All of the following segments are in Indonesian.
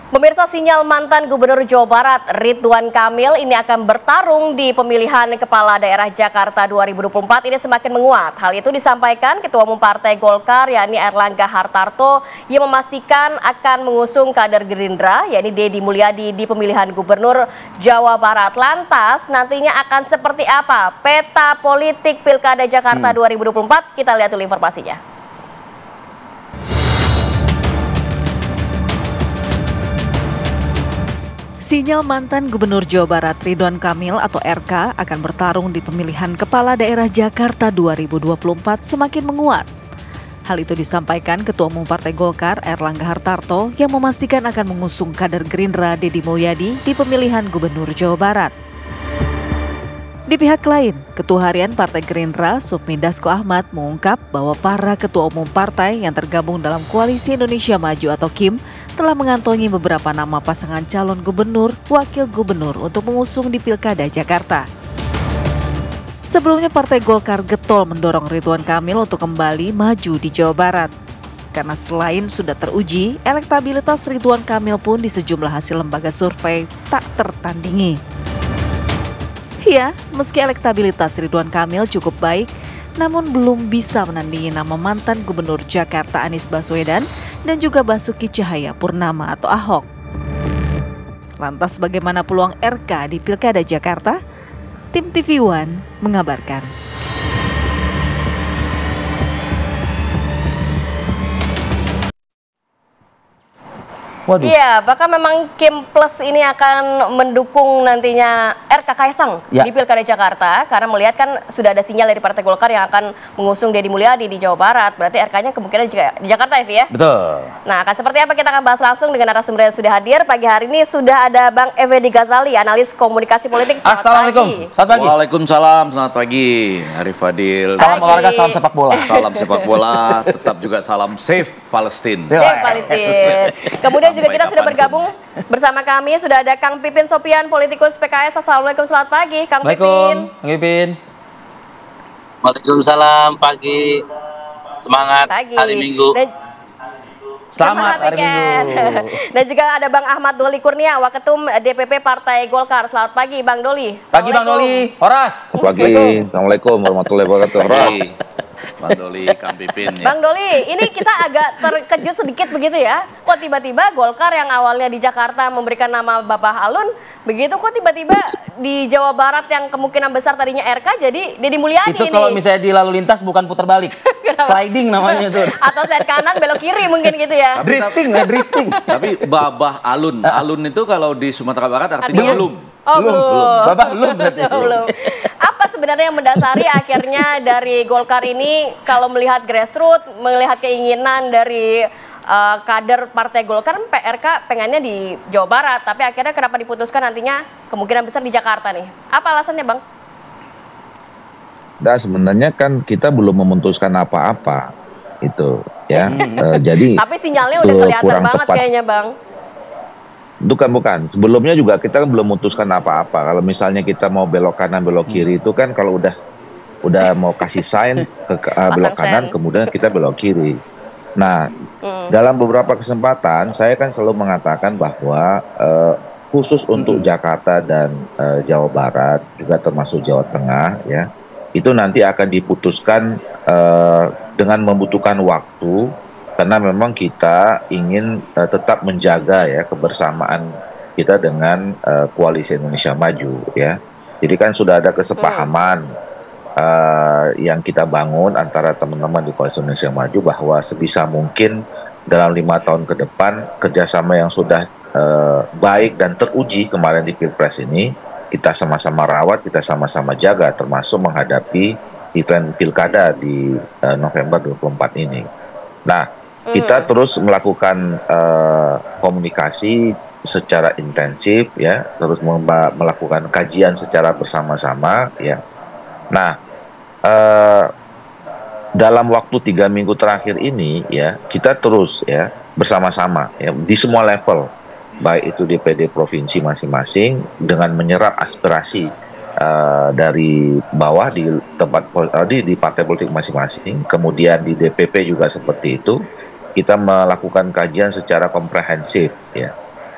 Pemirsa, sinyal mantan Gubernur Jawa Barat Ridwan Kamil ini akan bertarung di pemilihan Kepala Daerah Jakarta 2024 ini semakin menguat. Hal itu disampaikan Ketua Umum Partai Golkar yakni Erlangga Hartarto yang memastikan akan mengusung kader Gerindra yakni Deddy Mulyadi di pemilihan Gubernur Jawa Barat. Lantas nantinya akan seperti apa peta politik Pilkada Jakarta 2024? Kita lihat dulu informasinya. Sinyal mantan Gubernur Jawa Barat Ridwan Kamil atau RK akan bertarung di pemilihan Kepala Daerah Jakarta 2024 semakin menguat. Hal itu disampaikan Ketua Umum Partai Golkar Erlangga Hartarto yang memastikan akan mengusung kader Gerindra Deddy Mulyadi di pemilihan Gubernur Jawa Barat. Di pihak lain, Ketua Harian Partai Gerindra Sufmi Dasko Ahmad mengungkap bahwa para ketua umum partai yang tergabung dalam Koalisi Indonesia Maju atau KIM telah mengantongi beberapa nama pasangan calon gubernur, wakil gubernur untuk mengusung di Pilkada Jakarta. Sebelumnya Partai Golkar getol mendorong Ridwan Kamil untuk kembali maju di Jawa Barat. Karena selain sudah teruji, elektabilitas Ridwan Kamil pun di sejumlah hasil lembaga survei tak tertandingi. Ya, meski elektabilitas Ridwan Kamil cukup baik, namun belum bisa menandingi nama mantan Gubernur Jakarta Anies Baswedan dan juga Basuki Cahayapurnama atau Ahok. Lantas bagaimana peluang RK di Pilkada Jakarta? Tim TV One mengabarkan. Waduh. Iya, bahkan memang Kim Plus ini akan mendukung nantinya RK Kaisang di Pilkada Jakarta karena melihat kan sudah ada sinyal dari Partai Golkar yang akan mengusung Deddy Mulyadi di Jawa Barat. Berarti RK-nya kemungkinan juga di Jakarta ya, Betul. Nah, akan seperti apa kita akan bahas langsung dengan narasumber yang sudah hadir. Pagi hari ini sudah ada Bang Effendi Ghazali, analis komunikasi politik. Assalamualaikum. Selamat pagi. Waalaikumsalam, selamat pagi Hari Fadil. Salam olahraga, salam sepak bola. Salam sepak bola, tetap juga salam Save Palestine. Save Palestine. Kemudian juga kita sudah bergabung bersama kami, sudah ada Kang Pipin Sopian, politikus PKS. Assalamualaikum, selamat pagi Kang Pipin. Kang Pipin. Waalaikumsalam, pagi. Semangat pagi. Hari Minggu. Selamat hari Minggu. Dan juga ada Bang Ahmad Doli Kurnia, Waketum DPP Partai Golkar. Selamat pagi Bang Doli. Pagi Bang Doli. Horas. Pagi. Assalamualaikum warahmatullahi wabarakatuh. Horas. Bang Doli, Kang Pipin ya. Bang Doli, ini kita agak terkejut sedikit begitu ya. Kok tiba-tiba Golkar yang awalnya di Jakarta memberikan nama Bapak Alun, begitu kok tiba-tiba di Jawa Barat yang kemungkinan besar tadinya RK jadi Deddy Mulyadi. Itu kalau misalnya di lalu lintas bukan putar balik. Sliding namanya itu. Atau set kanan belok kiri mungkin gitu ya. Drifting ya, drifting. Tapi Babah Alun. Alun itu kalau di Sumatera Barat artinya belum. Oh, belum. Babah belum berarti. Belum. Apa sebenarnya yang mendasari akhirnya dari Golkar ini kalau melihat grassroots, melihat keinginan dari kader Partai Golkar, PRK pengennya di Jawa Barat, tapi akhirnya kenapa diputuskan nantinya kemungkinan besar di Jakarta nih? Apa alasannya, Bang? Nah, sebenarnya kan kita belum memutuskan apa-apa itu ya. Jadi tapi sinyalnya udah kelihatan banget tepat. Kayaknya, Bang. Bukan. Sebelumnya juga kita kan belum memutuskan apa-apa. Kalau misalnya kita mau belok kanan, belok kiri itu kan kalau udah mau kasih sign ke belok kanan, kemudian kita belok kiri. Nah, dalam beberapa kesempatan saya kan selalu mengatakan bahwa khusus untuk Jakarta dan Jawa Barat juga termasuk Jawa Tengah ya, itu nanti akan diputuskan dengan membutuhkan waktu. Karena memang kita ingin tetap menjaga ya kebersamaan kita dengan Koalisi Indonesia Maju ya. Jadi kan sudah ada kesepahaman yang kita bangun antara teman-teman di Koalisi Indonesia Maju bahwa sebisa mungkin dalam 5 tahun ke depan kerjasama yang sudah baik dan teruji kemarin di Pilpres ini kita sama-sama rawat, kita sama-sama jaga, termasuk menghadapi event Pilkada di November 24 ini. Nah, kita terus melakukan komunikasi secara intensif ya, terus melakukan kajian secara bersama-sama ya. Nah, dalam waktu 3 minggu terakhir ini ya, kita terus ya bersama-sama ya di semua level, baik itu di PD provinsi masing-masing dengan menyerap aspirasi dari bawah di tempat di partai politik masing-masing, kemudian di DPP juga seperti itu. Kita melakukan kajian secara komprehensif ya.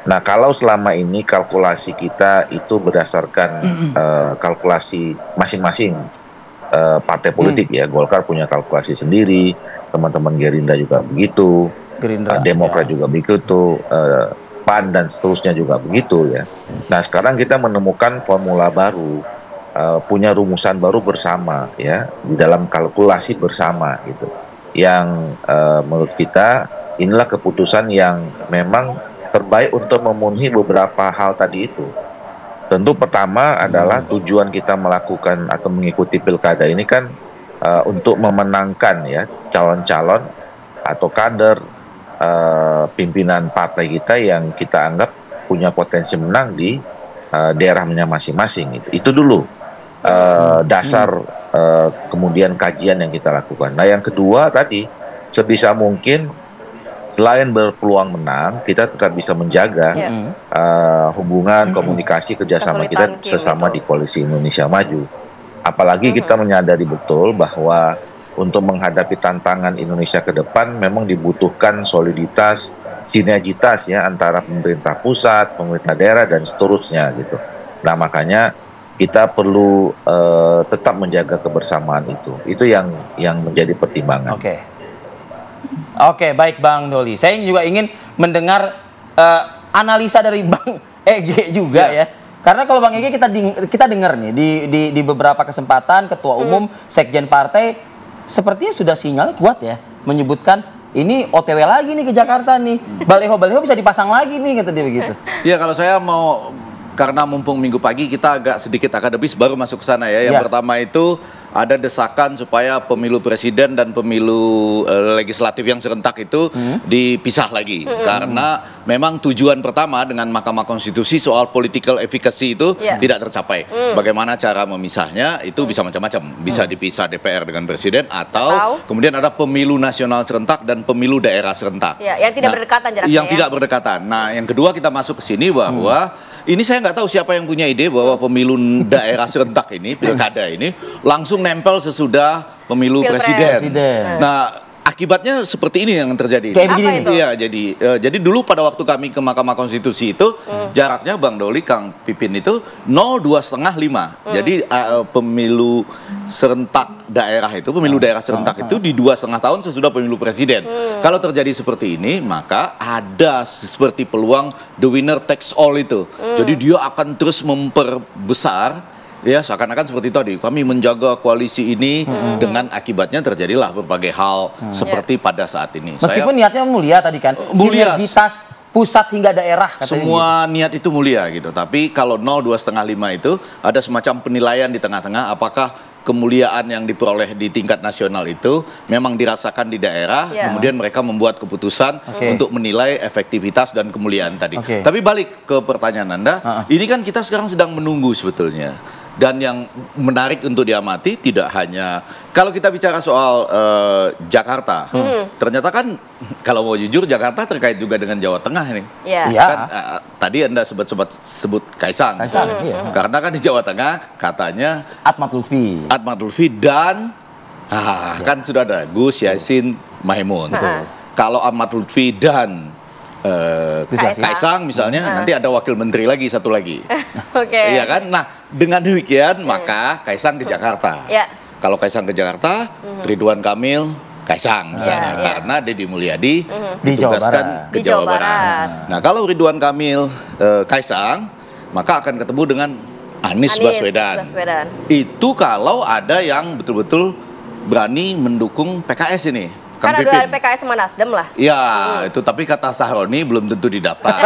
Nah, kalau selama ini kalkulasi kita itu berdasarkan kalkulasi masing-masing partai politik ya, Golkar punya kalkulasi sendiri, teman-teman Gerindra juga begitu, Demokrat juga begitu, PAN dan seterusnya juga begitu ya. Nah, sekarang kita menemukan formula baru, punya rumusan baru bersama ya, di dalam kalkulasi bersama gitu. Yang menurut kita inilah keputusan yang memang terbaik untuk memenuhi beberapa hal tadi itu. Tentu pertama adalah tujuan kita melakukan atau mengikuti pilkada ini kan untuk memenangkan ya calon-calon atau kader pimpinan partai kita yang kita anggap punya potensi menang di daerahnya masing-masing. Itu dulu dasar kemudian kajian yang kita lakukan. Nah, yang kedua tadi sebisa mungkin selain berpeluang menang, kita tetap bisa menjaga hubungan, komunikasi, kerjasama kita sesama di Koalisi Indonesia Maju. Apalagi kita menyadari betul bahwa untuk menghadapi tantangan Indonesia ke depan memang dibutuhkan soliditas, sinergitas ya antara pemerintah pusat, pemerintah daerah dan seterusnya gitu. Nah, makanya kita perlu tetap menjaga kebersamaan itu. Itu yang menjadi pertimbangan. Oke, baik Bang Doli. Saya juga ingin mendengar analisa dari Bang Ege juga ya. Karena kalau Bang Ege kita dengar nih di beberapa kesempatan ketua umum, sekjen partai sepertinya sudah sinyal kuat ya menyebutkan ini OTW lagi nih ke Jakarta nih. Baliho bisa dipasang lagi nih kata dia begitu. Iya, kalau saya mau, karena mumpung minggu pagi kita agak sedikit akademis baru masuk ke sana ya. Yang pertama itu ada desakan supaya pemilu presiden dan pemilu legislatif yang serentak itu dipisah lagi. Karena memang tujuan pertama dengan Mahkamah Konstitusi soal political efficacy itu tidak tercapai. Bagaimana cara memisahnya itu bisa macam-macam. Bisa dipisah DPR dengan presiden atau kemudian ada pemilu nasional serentak dan pemilu daerah serentak. Yang tidak berdekatan jaraknya. Yang tidak berdekatan. Nah, yang kedua kita masuk ke sini bahwa ini saya nggak tahu siapa yang punya ide bahwa pemilu daerah serentak ini, pilkada ini, langsung nempel sesudah pemilu presiden. Nah, akibatnya seperti ini yang terjadi. Kayak begini. Iya, jadi dulu pada waktu kami ke Mahkamah Konstitusi itu jaraknya Bang Doli, Kang Pipin itu 0,2,5. Jadi pemilu serentak daerah itu, pemilu daerah serentak itu di 2,5 tahun sesudah pemilu presiden. Kalau terjadi seperti ini, maka ada seperti peluang the winner takes all itu. Jadi dia akan terus memperbesar. Ya, seakan-akan seperti tadi, kami menjaga koalisi ini dengan akibatnya terjadilah berbagai hal seperti pada saat ini. Meskipun niatnya mulia tadi kan, sinergitas pusat hingga daerah. Semua niat itu mulia gitu, tapi kalau 0,2,5 itu ada semacam penilaian di tengah-tengah apakah kemuliaan yang diperoleh di tingkat nasional itu memang dirasakan di daerah, kemudian mereka membuat keputusan untuk menilai efektivitas dan kemuliaan tadi. Tapi balik ke pertanyaan Anda, ini kan kita sekarang sedang menunggu sebetulnya. Dan yang menarik untuk diamati tidak hanya kalau kita bicara soal Jakarta, ternyata kan kalau mau jujur Jakarta terkait juga dengan Jawa Tengah ini. Kan, tadi Anda sebut Kaisang. Karena kan di Jawa Tengah katanya Ahmad Lutfi dan kan sudah ada Gus Yassin Maimun. Kalau Ahmad Lutfi dan Kaisang misalnya, nanti ada wakil menteri lagi satu lagi. Iya kan? Nah, dengan demikian maka Kaisang ke Jakarta. Kalau Kaisang ke Jakarta, Ridwan Kamil Kaisang misalnya, karena Deddy Mulyadi ditugaskan ke Jawa Barat. Nah, kalau Ridwan Kamil Kaisang, maka akan ketemu dengan Anies Baswedan. Itu kalau ada yang betul-betul berani mendukung PKS ini. Kan ada PKS sama Nasdem lah. Ya, itu tapi kata Sahroni belum tentu didaftar.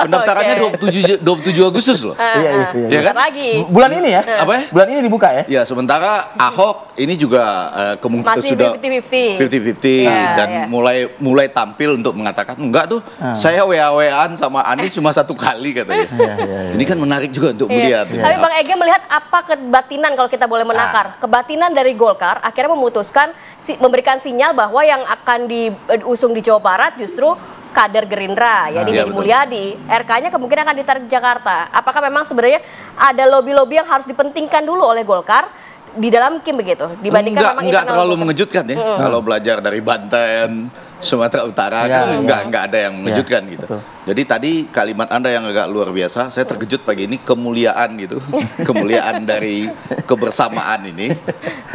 Pendaftarannya 27 Agustus loh. Iya kan? Lagi. Bulan ini ya? Apa ya? Bulan ini dibuka ya? Ya, sementara Ahok ini juga kemungkinan sudah 50-50 dan mulai tampil untuk mengatakan enggak tuh, saya WA-WAan sama Anies cuma satu kali katanya. Ini kan menarik juga untuk melihat. Tapi Bang Ege melihat apa kebatinan kalau kita boleh menakar? Kebatinan dari Golkar akhirnya memutuskan memberikan sinyal bahwa yang akan diusung di Jawa Barat justru kader Gerindra, ya Deddy Mulyadi. RK-nya kemungkinan akan ditarik ke Jakarta. Apakah memang sebenarnya ada lobby-lobby yang harus dipentingkan dulu oleh Golkar di dalam Kim begitu dibandingkan memang enggak internal terlalu Golkar? mengejutkan ya. Kalau belajar dari Banten, Sumatera Utara kan enggak ada yang mengejutkan gitu. betul. Jadi tadi kalimat Anda yang agak luar biasa, saya terkejut pagi ini, kemuliaan gitu. Kemuliaan dari kebersamaan ini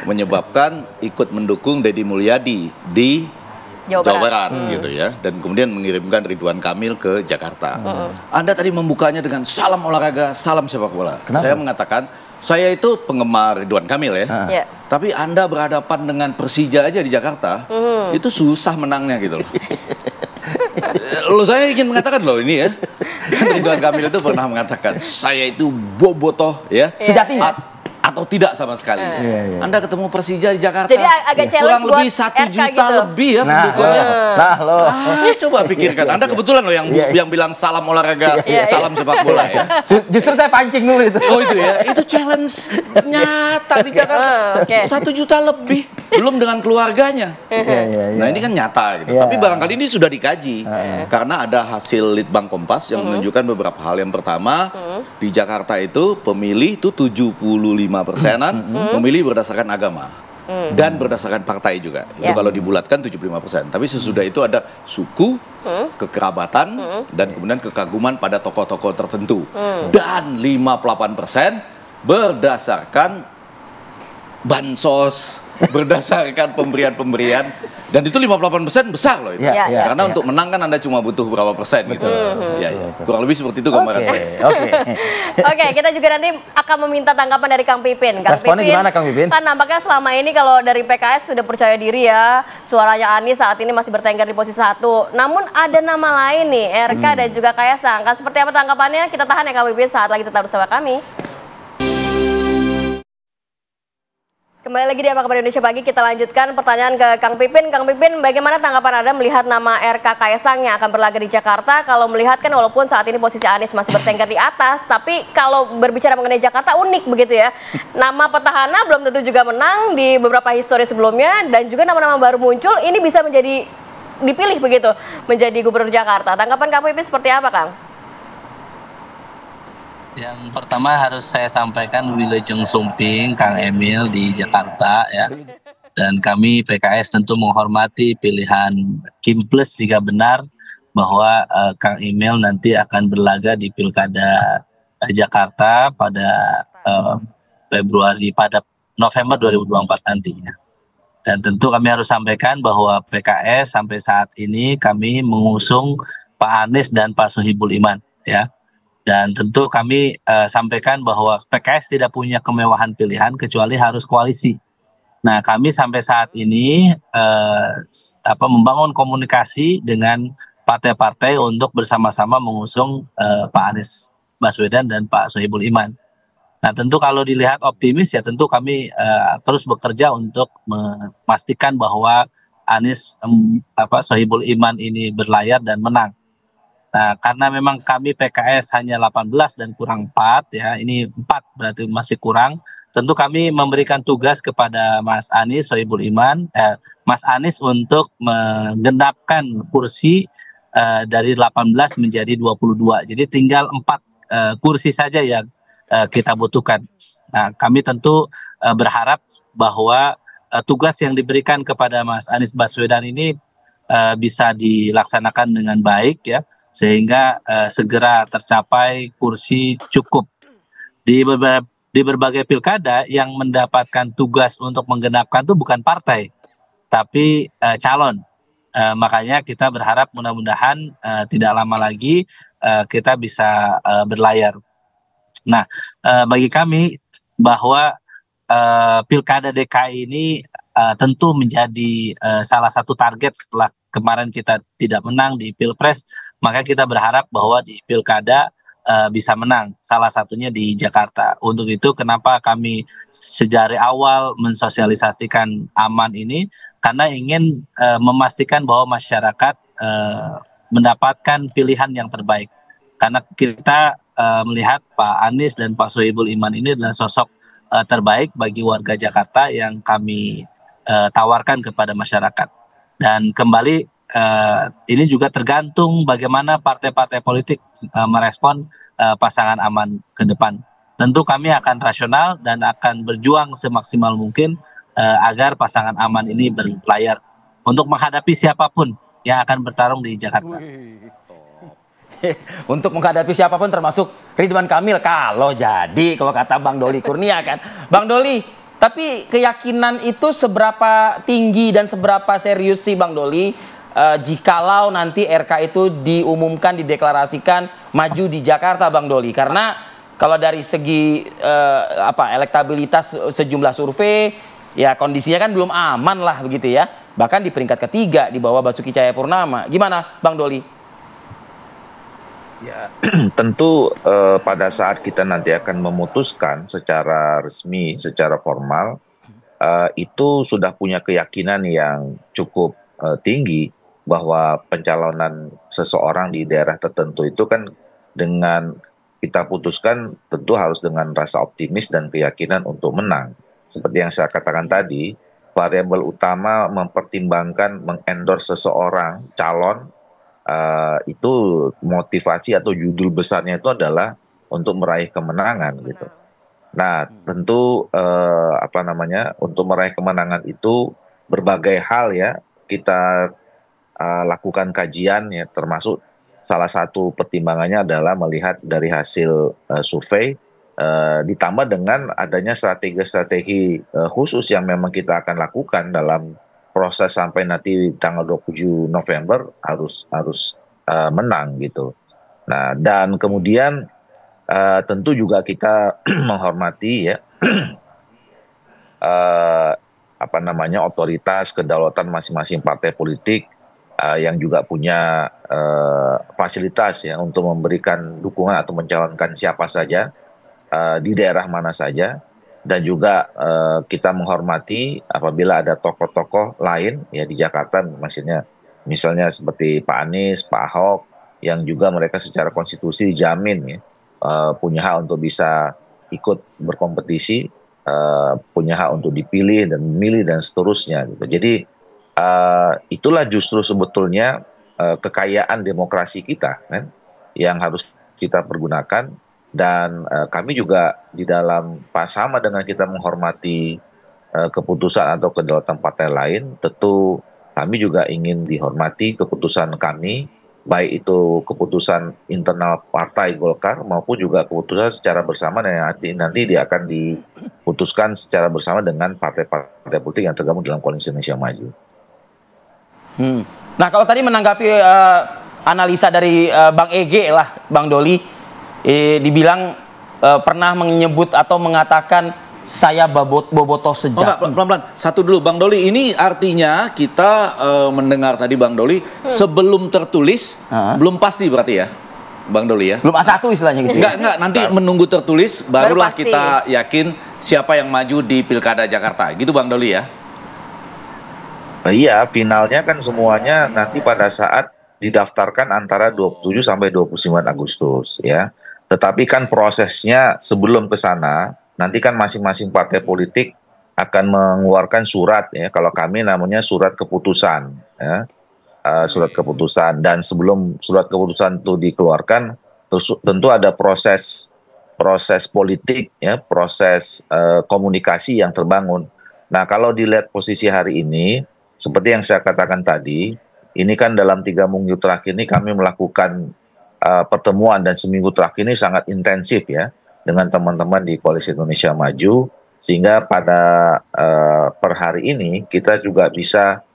menyebabkan ikut mendukung Deddy Mulyadi di Jawa Barat gitu ya, dan kemudian mengirimkan Ridwan Kamil ke Jakarta. Anda tadi membukanya dengan salam olahraga, salam sepak bola. Saya mengatakan saya itu penggemar Ridwan Kamil ya. Ya. Tapi Anda berhadapan dengan Persija aja di Jakarta, itu susah menangnya gitu loh. Saya ingin mengatakan loh ini ya, kan Ridwan Kamil itu pernah mengatakan saya itu bobotoh ya, Sejatinya. atau tidak sama sekali. Anda ketemu Persija di Jakarta, Jadi agak challenge kurang lebih buat 1 RK juta gitu. lebih ya Nah, pendukungnya. lo. Coba pikirkan, Anda kebetulan loh yang bilang salam olahraga, salam sepak bola ya. Justru saya pancing dulu itu. Oh itu ya, itu challenge nyata di Jakarta. Oke. 1 juta lebih, belum dengan keluarganya. Nah ini kan nyata gitu. Tapi barangkali ini sudah dikaji karena ada hasil Litbang Kompas yang menunjukkan beberapa hal. Yang pertama, di Jakarta itu pemilih itu 75%-an memilih berdasarkan agama dan berdasarkan partai juga. Itu kalau dibulatkan 75%. Tapi sesudah itu ada suku, kekerabatan, dan kemudian kekaguman pada tokoh-tokoh tertentu. Dan 58% berdasarkan bansos, berdasarkan pemberian-pemberian, dan itu 58% besar loh itu. Karena untuk menang kan Anda cuma butuh berapa persen gitu. Kurang lebih seperti itu gambaran saya. Oke, kita juga nanti akan meminta tanggapan dari Kang Pipin. Responnya gimana, Kang Pipin? Kan nampaknya selama ini kalau dari PKS sudah percaya diri ya, suaranya Anies saat ini masih bertengger di posisi 1. Namun ada nama lain nih, RK dan juga Kaisang. Kan seperti apa tanggapannya? Kita tahan ya Kang Pipin, saat lagi tetap bersama kami. Kembali lagi di Apa Kabar Indonesia Pagi, kita lanjutkan pertanyaan ke Kang Pipin. Kang Pipin, bagaimana tanggapan Anda melihat nama RK Kaisang yang akan berlaga di Jakarta? Kalau melihat kan walaupun saat ini posisi Anies masih bertengger di atas, tapi kalau berbicara mengenai Jakarta unik begitu ya. Nama petahana belum tentu juga menang di beberapa histori sebelumnya, dan juga nama-nama baru muncul, ini bisa menjadi dipilih begitu menjadi gubernur Jakarta. Tanggapan Kang Pipin seperti apa, Kang? Yang pertama harus saya sampaikan Wilujeng Sumping, Kang Emil di Jakarta ya. Dan kami PKS tentu menghormati pilihan Kim Plus jika benar bahwa Kang Emil nanti akan berlaga di Pilkada Jakarta pada November 2024 nantinya. Dan tentu kami harus sampaikan bahwa PKS sampai saat ini kami mengusung Pak Anies dan Pak Sohibul Iman ya. Dan tentu kami sampaikan bahwa PKS tidak punya kemewahan pilihan kecuali harus koalisi. Nah, kami sampai saat ini membangun komunikasi dengan partai-partai untuk bersama-sama mengusung Pak Anies Baswedan dan Pak Sohibul Iman. Nah, tentu kalau dilihat optimis ya tentu kami terus bekerja untuk memastikan bahwa Anies Sohibul Iman ini berlayar dan menang. Nah, karena memang kami PKS hanya 18 dan kurang 4 ya, ini 4 berarti masih kurang. Tentu kami memberikan tugas kepada Mas Anies Sohibul Iman, Mas Anies untuk menggenapkan kursi dari 18 menjadi 22. Jadi tinggal 4 kursi saja yang kita butuhkan. Nah, kami tentu berharap bahwa tugas yang diberikan kepada Mas Anies Baswedan ini bisa dilaksanakan dengan baik ya, sehingga segera tercapai kursi cukup. Di berbagai pilkada yang mendapatkan tugas untuk menggenapkan itu bukan partai, tapi calon. Makanya kita berharap mudah-mudahan tidak lama lagi kita bisa berlayar. Nah, bagi kami bahwa pilkada DKI ini tentu menjadi salah satu target setelah kemarin kita tidak menang di Pilpres, maka kita berharap bahwa di pilkada bisa menang, salah satunya di Jakarta. Untuk itu kenapa kami sejak awal mensosialisasikan aman ini, karena ingin memastikan bahwa masyarakat mendapatkan pilihan yang terbaik. Karena kita melihat Pak Anies dan Pak Sohibul Iman ini adalah sosok terbaik bagi warga Jakarta yang kami tawarkan kepada masyarakat. Dan kembali ini juga tergantung bagaimana partai-partai politik merespon pasangan aman ke depan. tentu kami akan rasional dan akan berjuang semaksimal mungkin agar pasangan aman ini berlayar untuk menghadapi siapapun yang akan bertarung di Jakarta. Untuk menghadapi siapapun termasuk Ridwan Kamil kalau kata Bang Doli Kurnia kan. Bang Doli, tapi keyakinan itu seberapa tinggi dan seberapa serius sih Bang Doli jikalau nanti RK itu diumumkan, dideklarasikan maju di Jakarta Bang Doli? Karena kalau dari segi elektabilitas sejumlah survei ya kondisinya kan belum aman lah begitu ya. Bahkan di peringkat ketiga di bawah Basuki Cahayapurnama. Gimana Bang Doli? Ya, tentu pada saat kita nanti akan memutuskan secara resmi, secara formal, itu sudah punya keyakinan yang cukup tinggi bahwa pencalonan seseorang di daerah tertentu itu kan dengan kita putuskan tentu harus dengan rasa optimis dan keyakinan untuk menang. Seperti yang saya katakan tadi, variabel utama mempertimbangkan mengendorse seseorang calon itu motivasi atau judul besarnya itu adalah untuk meraih kemenangan gitu. Nah, tentu untuk meraih kemenangan itu berbagai hal ya kita lakukan kajian ya, termasuk salah satu pertimbangannya adalah melihat dari hasil survei ditambah dengan adanya strategi-strategi khusus yang memang kita akan lakukan dalam proses sampai nanti tanggal 27 November harus menang gitu. Nah, dan kemudian tentu juga kita menghormati ya otoritas kedaulatan masing-masing partai politik yang juga punya fasilitas ya untuk memberikan dukungan atau mencalonkan siapa saja di daerah mana saja, dan juga kita menghormati apabila ada tokoh-tokoh lain ya di Jakarta, misalnya seperti Pak Anies, Pak Ahok, yang juga mereka secara konstitusi dijamin ya punya hak untuk bisa ikut berkompetisi, punya hak untuk dipilih dan memilih dan seterusnya gitu. Jadi itulah justru sebetulnya kekayaan demokrasi kita kan yang harus kita pergunakan, dan kami juga di dalam sama dengan kita menghormati keputusan atau kedaulatan partai lain, tentu kami juga ingin dihormati keputusan kami, baik itu keputusan internal partai Golkar maupun juga keputusan secara bersama dan nanti dia akan diputuskan secara bersama dengan partai-partai politik yang tergabung dalam Koalisi Indonesia Maju. Nah, kalau tadi menanggapi analisa dari Bang Ege lah, Bang Doli, dibilang pernah menyebut atau mengatakan saya bobotoh sejati. Enggak, pelan-pelan. Satu dulu, Bang Doli. Ini artinya kita mendengar tadi Bang Doli, sebelum tertulis, belum pasti berarti ya, Bang Doli ya? Belum A1 istilahnya gitu. Enggak, nanti menunggu tertulis, barulah kita yakin siapa yang maju di Pilkada Jakarta. Gitu Bang Doli ya? Iya, finalnya kan semuanya nanti pada saat didaftarkan antara 27 sampai 29 Agustus ya. Tetapi kan prosesnya sebelum ke sana, nanti kan masing-masing partai politik akan mengeluarkan surat ya. Kalau kami namanya surat keputusan ya. Surat keputusan, dan sebelum surat keputusan itu dikeluarkan tentu ada proses politik ya, proses komunikasi yang terbangun. Nah, kalau dilihat posisi hari ini, seperti yang saya katakan tadi, ini kan dalam 3 minggu terakhir ini kami melakukan pertemuan, dan seminggu terakhir ini sangat intensif ya dengan teman-teman di Koalisi Indonesia Maju, sehingga pada per hari ini kita juga bisa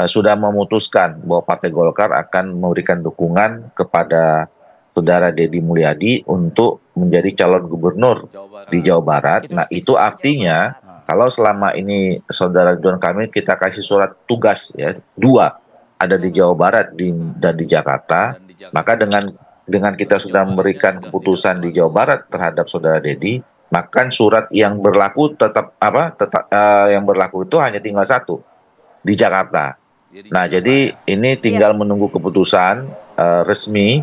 sudah memutuskan bahwa Partai Golkar akan memberikan dukungan kepada Saudara Deddy Mulyadi untuk menjadi calon gubernur di Jawa Barat. Nah, itu artinya kalau selama ini Saudara Ridwan Kamil kita kasih surat tugas ya 2 ada di Jawa Barat dan di Jakarta, maka dengan kita sudah memberikan keputusan di Jawa Barat terhadap Saudara Deddy, maka surat yang berlaku yang berlaku itu hanya tinggal 1 di Jakarta. Nah, jadi ini tinggal menunggu keputusan resmi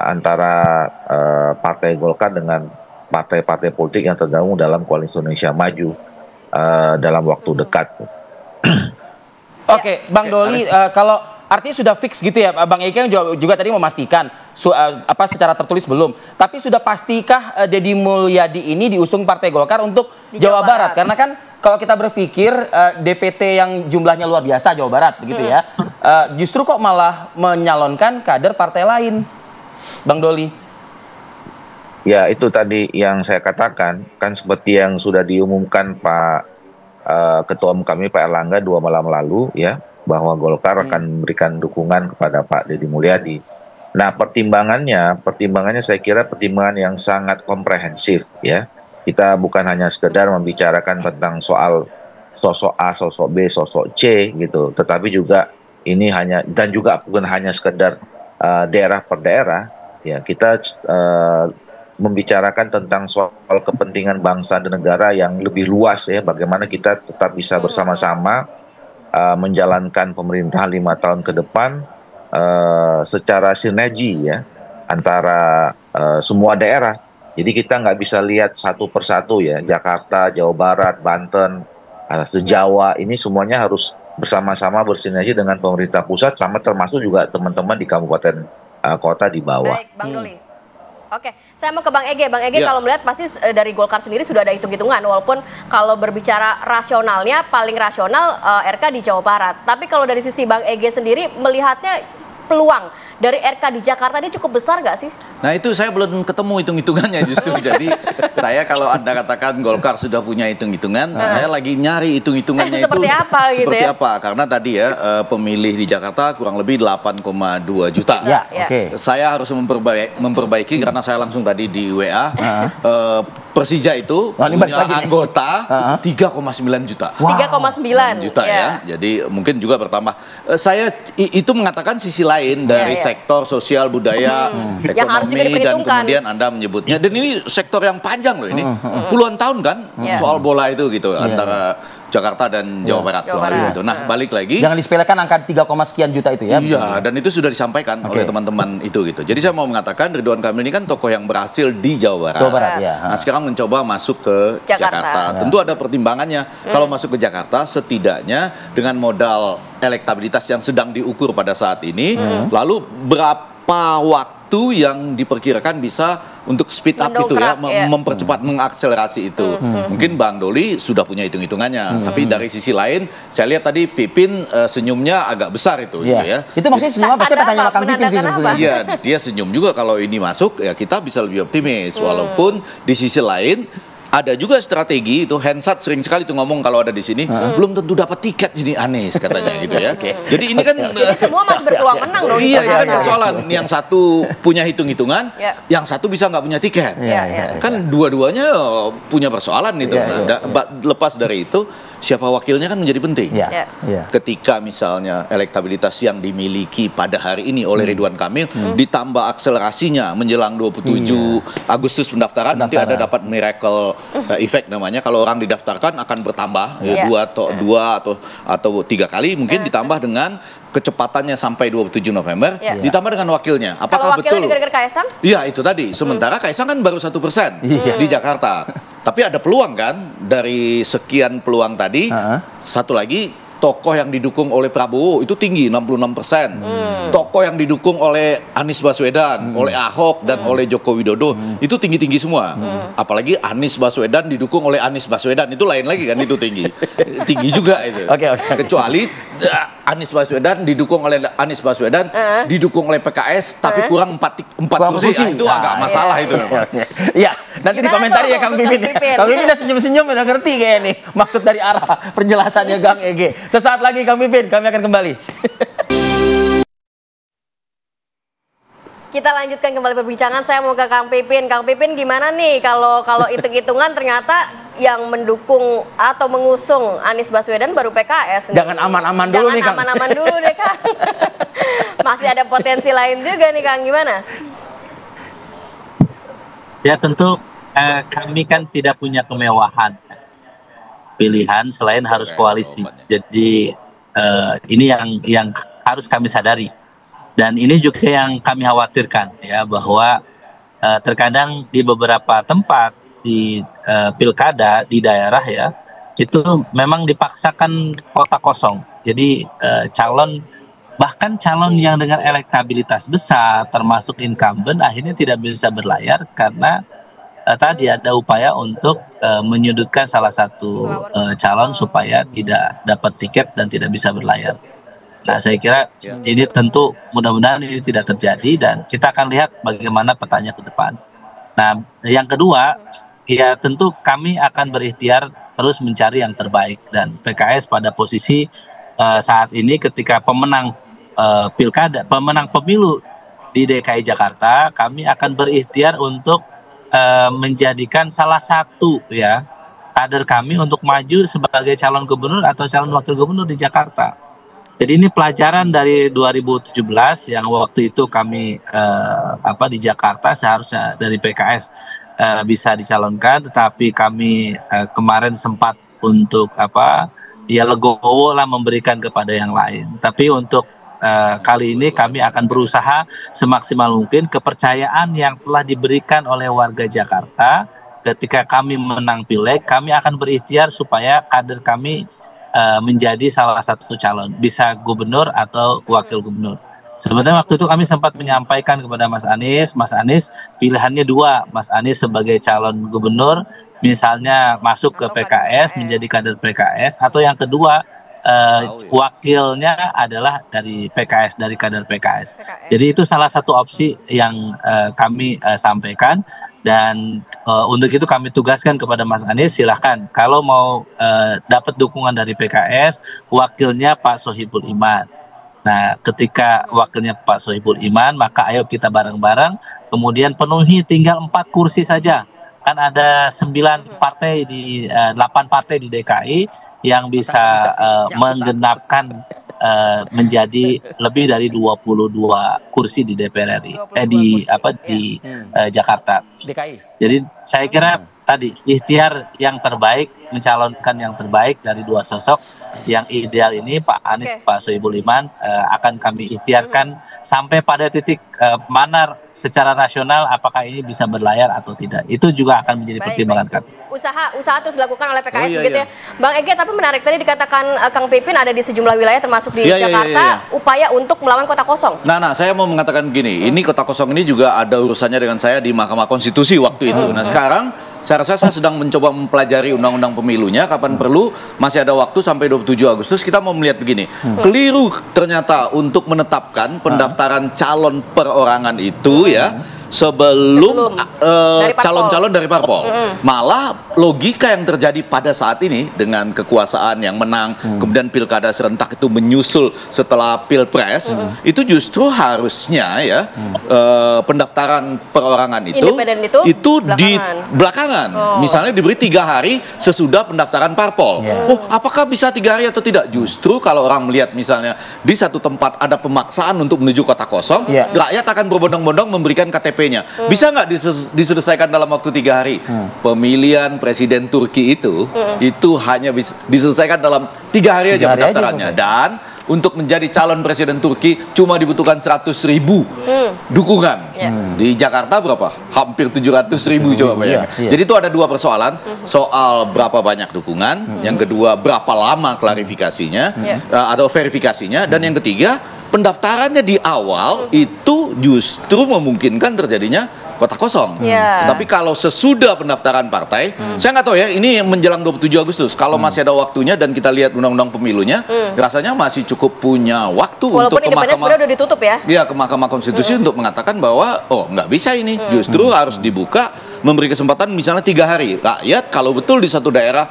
antara Partai Golkar dengan partai-partai politik yang tergabung dalam Koalisi Indonesia Maju dalam waktu dekat. Oke, Bang Doli, kalau artinya sudah fix gitu ya, Bang Ege juga tadi memastikan secara tertulis belum. Tapi sudah pastikah Deddy Mulyadi ini diusung Partai Golkar untuk Jawa Barat? Karena kan kalau kita berpikir DPT yang jumlahnya luar biasa Jawa Barat begitu ya, justru kok malah menyalonkan kader partai lain, Bang Doli? Ya, itu tadi yang saya katakan, kan seperti yang sudah diumumkan Pak Ketua Umum kami Pak Erlangga 2 malam lalu ya, bahwa Golkar akan memberikan dukungan kepada Pak Deddy Mulyadi. Nah, pertimbangannya saya kira pertimbangan yang sangat komprehensif ya. Kita bukan hanya sekedar membicarakan tentang soal sosok A, sosok B, sosok C gitu, tetapi juga ini bukan hanya sekedar daerah per daerah ya. Kita membicarakan tentang soal kepentingan bangsa dan negara yang lebih luas ya, bagaimana kita tetap bisa bersama-sama menjalankan pemerintahan 5 tahun ke depan secara sinergi ya antara semua daerah. Jadi kita nggak bisa lihat satu persatu ya, Jakarta, Jawa Barat, Banten, se-Jawa, ini semuanya harus bersama-sama bersinergi dengan pemerintah pusat, sama termasuk juga teman-teman di kabupaten kota di bawah. Baik, Bang Doli. Oke, saya mau ke Bang Ege. Bang Ege, kalau melihat pasti dari Golkar sendiri sudah ada hitung-hitungan, walaupun kalau berbicara rasionalnya, paling rasional RK di Jawa Barat. Tapi kalau dari sisi Bang Ege sendiri, melihatnya peluang dari RK di Jakarta ini cukup besar nggak sih? Nah, itu saya belum ketemu hitung-hitungannya justru. Jadi saya kalau Anda katakan Golkar sudah punya hitung-hitungan, saya lagi nyari hitung-hitungannya itu seperti apa gitu seperti ya? apa. Karena tadi ya pemilih di Jakarta kurang lebih 8,2 juta. Ya, oke. Saya harus memperbaiki karena saya langsung tadi di WA. Persija itu punya anggota 3,9 juta. 3,9 juta ya. Jadi mungkin juga bertambah. Saya itu mengatakan sisi lain dari sektor sosial, budaya, ekonomi, dan kemudian Anda menyebutnya. Dan ini sektor yang panjang loh ini. Puluhan tahun kan soal bola itu gitu antara Jakarta dan Jawa Barat. Gitu. Nah, balik lagi. Jangan disepelekan angka 3, sekian juta itu ya. Iya, dan itu sudah disampaikan oleh teman-teman itu gitu. Jadi saya mau mengatakan Ridwan Kamil ini kan tokoh yang berhasil di Jawa Barat. Nah, sekarang mencoba masuk ke Jakarta. Tentu ada pertimbangannya. Kalau masuk ke Jakarta, setidaknya dengan modal elektabilitas yang sedang diukur pada saat ini, lalu berapa waktu yang diperkirakan bisa untuk speed up itu ya, mempercepat, mengakselerasi itu. Mungkin Bang Doli sudah punya hitung-hitungannya, tapi dari sisi lain saya lihat tadi Pipin senyumnya agak besar itu gitu ya. Itu maksudnya senyum apa? Saya bertanya sama Kang Pipin sih sebetulnya. Iya, dia senyum juga kalau ini masuk ya, kita bisa lebih optimis, walaupun di sisi lain ada juga strategi itu. Hensat sering sekali tuh ngomong kalau ada di sini belum tentu dapat tiket jadi Anies katanya gitu ya. Jadi ini kan semua masih berpeluang menang dong. Iya, ini kan persoalan. Yang satu punya hitung-hitungan, yang satu bisa nggak punya tiket. Kan dua-duanya punya persoalan itu. Lepas dari itu, siapa wakilnya kan menjadi penting. Ketika misalnya elektabilitas yang dimiliki pada hari ini oleh Ridwan Kamil ditambah akselerasinya menjelang 27 Agustus pendaftaran, nanti ada dapat miracle effect namanya. Kalau orang didaftarkan akan bertambah dua atau 3 kali mungkin, ditambah dengan kecepatannya sampai 27 November, ditambah dengan wakilnya. Apakah betul? Kaisang? Iya, itu tadi. Sementara Kaisang kan baru 1% di Jakarta. Tapi ada peluang kan dari sekian peluang tadi. Satu lagi, tokoh yang didukung oleh Prabowo itu tinggi, 66%. Tokoh yang didukung oleh Anies Baswedan, oleh Ahok, dan oleh Joko Widodo itu tinggi-tinggi semua. Apalagi Anies Baswedan didukung oleh Anies Baswedan, itu lain lagi kan, itu tinggi. Tinggi juga itu. Kecuali Anies Baswedan didukung oleh Anies Baswedan, didukung oleh PKS, tapi kurang 4 kursi. Itu agak masalah itu. Iya, nanti di komentar ya Kang Pipin. Kang Pipin udah senyum-senyum, udah ngerti kayak nih maksud dari arah penjelasannya Kang Ege. Sesaat lagi Kang Pipin, kami akan kembali. Kita lanjutkan kembali perbincangan. Saya mau ke Kang Pipin. Kang Pipin, gimana nih kalau hitung-hitungan ternyata yang mendukung atau mengusung Anies Baswedan baru PKS. Jangan aman-aman dulu nih Kang. Jangan aman-aman dulu deh Kang. Masih ada potensi lain juga nih Kang, gimana? Ya tentu kami kan tidak punya kemewahan pilihan selain harus koalisi. Jadi ini yang harus kami sadari. Dan ini juga yang kami khawatirkan ya, bahwa terkadang di beberapa tempat di pilkada di daerah ya, itu memang dipaksakan kota kosong. Jadi calon bahkan calon yang dengan elektabilitas besar termasuk incumbent akhirnya tidak bisa berlayar karena tadi ada upaya untuk menyudutkan salah satu calon supaya tidak dapat tiket dan tidak bisa berlayar. Nah, saya kira ini tentu mudah-mudahan ini tidak terjadi dan kita akan lihat bagaimana petanya ke depan. Nah, yang kedua, ya tentu kami akan berikhtiar terus mencari yang terbaik dan PKS pada posisi saat ini ketika pemenang pilkada, pemenang pemilu di DKI Jakarta, kami akan berikhtiar untuk menjadikan salah satu ya kader kami untuk maju sebagai calon gubernur atau calon wakil gubernur di Jakarta. Jadi ini pelajaran dari 2017 yang waktu itu kami di Jakarta seharusnya dari PKS bisa dicalonkan, tetapi kami kemarin sempat untuk legowo lah memberikan kepada yang lain. Tapi untuk kali ini kami akan berusaha semaksimal mungkin kepercayaan yang telah diberikan oleh warga Jakarta ketika kami menang pileg, kami akan berikhtiar supaya kader kami menjadi salah satu calon, bisa gubernur atau wakil gubernur. Sebenarnya waktu itu kami sempat menyampaikan kepada Mas Anies pilihannya dua, Mas Anies sebagai calon gubernur, misalnya masuk ke PKS, menjadi kader PKS, atau yang kedua wakilnya adalah dari PKS, dari kader PKS. Jadi itu salah satu opsi yang kami sampaikan. Dan untuk itu kami tugaskan kepada Mas Anies, silahkan kalau mau dapat dukungan dari PKS, wakilnya Pak Sohibul Iman. Nah, ketika wakilnya Pak Sohibul Iman, maka ayo kita bareng-bareng, kemudian penuhi tinggal 4 kursi saja. Kan ada 9 partai 8 partai di DKI yang bisa menggenapkan menjadi lebih dari 22 kursi di DPR RI di Jakarta. Jadi saya kira tadi ikhtiar yang terbaik, mencalonkan yang terbaik dari dua sosok yang ideal ini, Pak Anies, Pak Sohibul Iman, akan kami ikhtiarkan sampai pada titik mana secara rasional apakah ini bisa berlayar atau tidak. Itu juga akan menjadi pertimbangan kami. Usaha terus dilakukan oleh PKS begitu ya. Bang Ege, tapi menarik tadi dikatakan Kang Pipin ada di sejumlah wilayah termasuk di Jakarta upaya untuk melawan kota kosong. Nah, saya mau mengatakan gini, ini kota kosong ini juga ada urusannya dengan saya di Mahkamah Konstitusi waktu itu. Nah, sekarang saya rasa saya sedang mencoba mempelajari undang-undang pemilunya, kapan perlu, masih ada waktu sampai 27 Agustus kita mau melihat begini. Keliru ternyata untuk menetapkan pendaftaran calon perorangan itu ya sebelum calon-calon dari parpol. Malah logika yang terjadi pada saat ini dengan kekuasaan yang menang, kemudian pilkada serentak itu menyusul setelah pilpres, itu justru harusnya ya pendaftaran perorangan itu di belakangan. Misalnya diberi 3 hari sesudah pendaftaran parpol. Oh, apakah bisa 3 hari atau tidak? Justru kalau orang melihat misalnya di satu tempat ada pemaksaan untuk menuju kota kosong, rakyat akan berbondong-bondong memberikan KTP. Bisa nggak diselesaikan dalam waktu 3 hari? Pemilihan presiden Turki itu hanya bisa diselesaikan dalam 3 hari aja pendaftarannya. Dan untuk menjadi calon presiden Turki cuma dibutuhkan 100.000 dukungan. Di Jakarta berapa? Hampir 700.000 coba bayangkan. Jadi itu ada 2 persoalan, soal berapa banyak dukungan, yang kedua berapa lama klarifikasinya atau verifikasinya, dan yang ketiga pendaftarannya di awal itu justru memungkinkan terjadinya kota kosong. Tetapi kalau sesudah pendaftaran partai, saya nggak tahu ya, ini menjelang 27 Agustus. Kalau masih ada waktunya dan kita lihat undang-undang pemilunya, rasanya masih cukup punya waktu untuk ke Mahkamah. Udah ditutup ya? Iya, ke Mahkamah Konstitusi untuk mengatakan bahwa nggak bisa ini. Justru harus dibuka, memberi kesempatan misalnya 3 hari. Rakyat kalau betul di satu daerah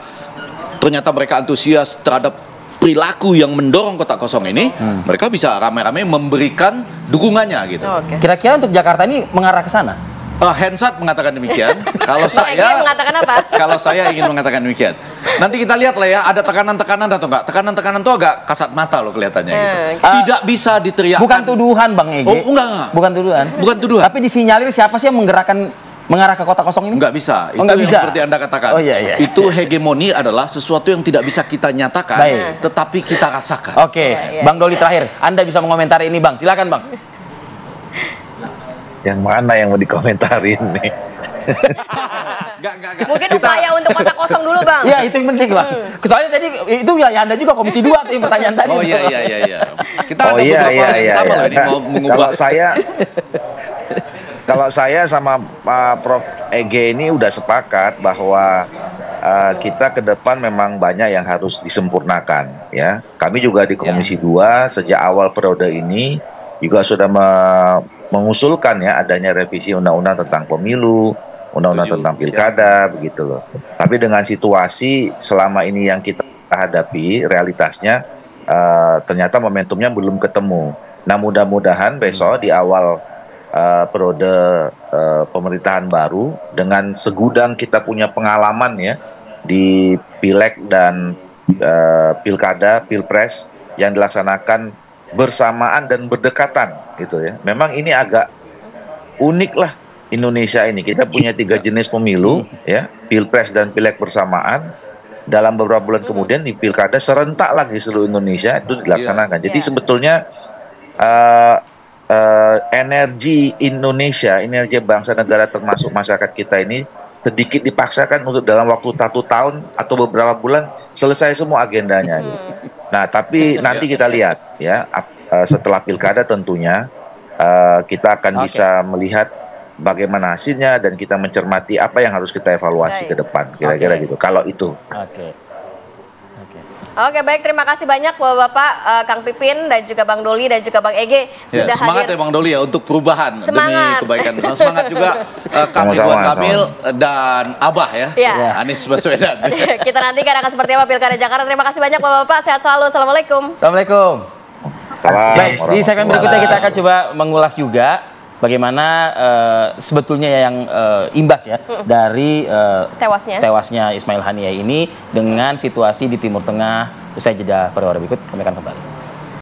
ternyata mereka antusias terhadap perilaku yang mendorong kota kosong ini, mereka bisa ramai-ramai memberikan dukungannya gitu. Kira-kira untuk Jakarta ini mengarah ke sana? Hensat mengatakan demikian. Kalau saya mengatakan apa? Kalau saya ingin mengatakan demikian. Nanti kita lihat lah ya, ada tekanan-tekanan atau enggak. Tekanan-tekanan itu agak kasat mata loh kelihatannya gitu. Tidak bisa diteriakkan. Bukan tuduhan Bang Ege. Oh, enggak. Bukan tuduhan. Bukan tuduhan. Tapi disinyalir siapa sih yang mengarah ke kota kosong ini? Nggak bisa. Itu nggak yang bisa. Seperti Anda katakan. Itu hegemoni adalah sesuatu yang tidak bisa kita nyatakan, tetapi kita rasakan. Oke, Bang Doli terakhir. Anda bisa mengomentari ini, Bang. Silakan, Bang. Yang mana yang mau dikomentarin nih? Mungkin upaya untuk kotak kosong dulu, Bang. Iya, itu yang penting, Bang. Soalnya tadi itu wilayah Anda juga Komisi 2 tuh yang pertanyaan tadi. Oh iya. Kita ada beberapa yang sama loh ini mau mengubah. Kalau saya sama Pak Prof. Ege ini udah sepakat bahwa kita ke depan memang banyak yang harus disempurnakan, ya. Kami juga di Komisi 2 sejak awal periode ini juga sudah mengusulkan ya adanya revisi undang-undang tentang pemilu, undang-undang tentang pilkada, begitu loh. Tapi dengan situasi selama ini yang kita hadapi, realitasnya ternyata momentumnya belum ketemu. Nah, mudah-mudahan besok di awal periode pemerintahan baru dengan segudang kita punya pengalaman ya di pileg dan pilkada, pilpres yang dilaksanakan bersamaan dan berdekatan gitu ya. Memang ini agak unik lah Indonesia ini. Kita punya 3 jenis pemilu ya, pilpres dan pileg bersamaan. Dalam beberapa bulan kemudian di pilkada serentak lagi seluruh Indonesia itu dilaksanakan. Jadi sebetulnya energi Indonesia, energi bangsa negara termasuk masyarakat kita ini sedikit dipaksakan untuk dalam waktu 1 tahun atau beberapa bulan selesai semua agendanya. Nah, tapi nanti kita lihat ya setelah pilkada tentunya kita akan bisa melihat bagaimana hasilnya dan kita mencermati apa yang harus kita evaluasi ke depan kira-kira gitu. Kalau itu. Oke, baik, terima kasih banyak Bapak-bapak, Kang Pipin dan juga Bang Doli dan juga Bang Ege sudah semangat hadir. Ya Bang Doli ya untuk perubahan demi kebaikan bersama. Semangat juga Kang Ridwan Kamil dan Abah ya. Anies Baswedan. Kita nantikan akan seperti apa Pilkada Jakarta. Terima kasih banyak Bapak-bapak, sehat selalu. Assalamualaikum. Assalamuum. Baik, di segmen berikutnya kita akan coba mengulas juga bagaimana sebetulnya yang imbas ya dari tewasnya Ismail Haniyeh ini dengan situasi di Timur Tengah. Usai jeda pada waktu berikut, kami akan kembali.